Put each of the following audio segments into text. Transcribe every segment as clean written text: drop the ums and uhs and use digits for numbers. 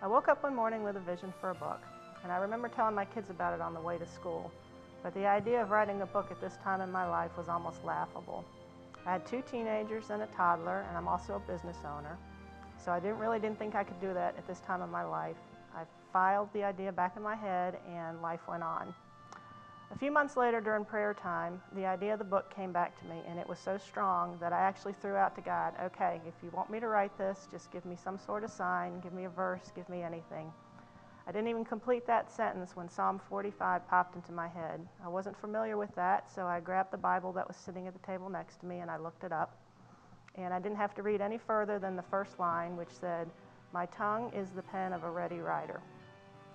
I woke up one morning with a vision for a book, and I remember telling my kids about it on the way to school. But the idea of writing a book at this time in my life was almost laughable. I had 2 teenagers and a toddler, and I'm also a business owner. So I really didn't think I could do that at this time of my life. I filed the idea back in my head, and life went on. A few months later, during prayer time, the idea of the book came back to me, and it was so strong that I actually threw out to God, okay, if you want me to write this, just give me some sort of sign, give me a verse, give me anything. I didn't even complete that sentence when Psalm 45 popped into my head. I wasn't familiar with that, so I grabbed the Bible that was sitting at the table next to me and I looked it up. And I didn't have to read any further than the first line, which said, "My tongue is the pen of a ready writer."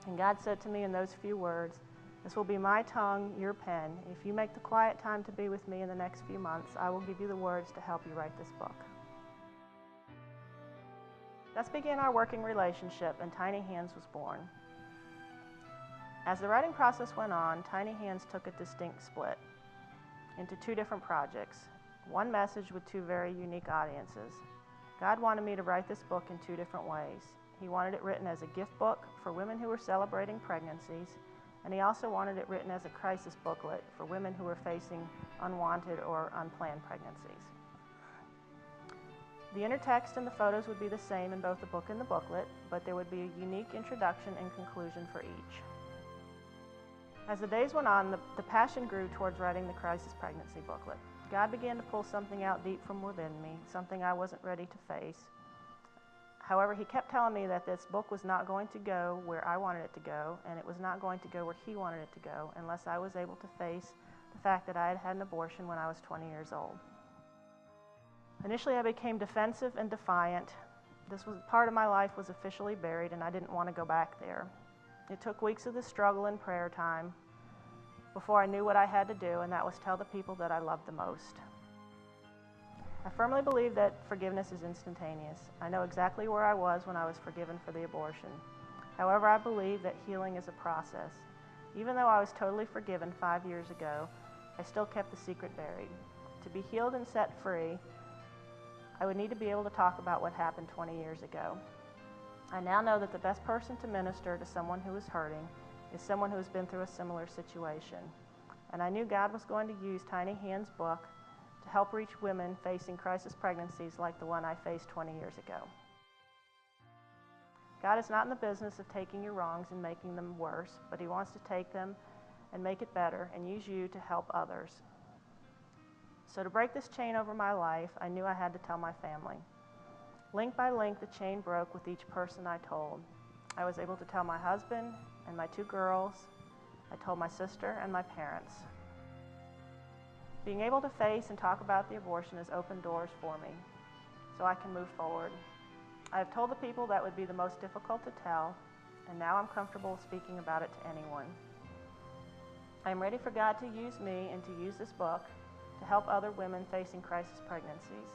And God said to me in those few words, "This will be my tongue, your pen. If you make the quiet time to be with me in the next few months, I will give you the words to help you write this book." Thus began our working relationship, and Tiny Hands was born. As the writing process went on, Tiny Hands took a distinct split into 2 different projects. One message with 2 very unique audiences. God wanted me to write this book in 2 different ways. He wanted it written as a gift book for women who were celebrating pregnancies, and he also wanted it written as a crisis booklet for women who were facing unwanted or unplanned pregnancies. The inner text and the photos would be the same in both the book and the booklet, but there would be a unique introduction and conclusion for each. As the days went on, the passion grew towards writing the crisis pregnancy booklet. God began to pull something out deep from within me, something I wasn't ready to face. However, he kept telling me that this book was not going to go where I wanted it to go, and it was not going to go where he wanted it to go unless I was able to face the fact that I had had an abortion when I was 20 years old. Initially, I became defensive and defiant. This part of my life was officially buried, and I didn't want to go back there. It took weeks of the struggle and prayer time before I knew what I had to do, and that was tell the people that I loved the most. I firmly believe that forgiveness is instantaneous. I know exactly where I was when I was forgiven for the abortion. However, I believe that healing is a process. Even though I was totally forgiven 5 years ago, I still kept the secret buried. To be healed and set free, I would need to be able to talk about what happened 20 years ago. I now know that the best person to minister to someone who is hurting is someone who has been through a similar situation. And I knew God was going to use Tiny Hands' book to help reach women facing crisis pregnancies like the one I faced 20 years ago. God is not in the business of taking your wrongs and making them worse, but he wants to take them and make it better and use you to help others. So to break this chain over my life, I knew I had to tell my family. Link by link, the chain broke with each person I told. I was able to tell my husband and my 2 girls. I told my sister and my parents. Being able to face and talk about the abortion has opened doors for me, so I can move forward. I have told the people that would be the most difficult to tell, and now I'm comfortable speaking about it to anyone. I am ready for God to use me and to use this book to help other women facing crisis pregnancies.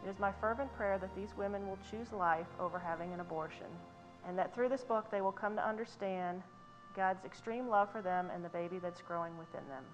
It is my fervent prayer that these women will choose life over having an abortion, and that through this book they will come to understand God's extreme love for them and the baby that's growing within them.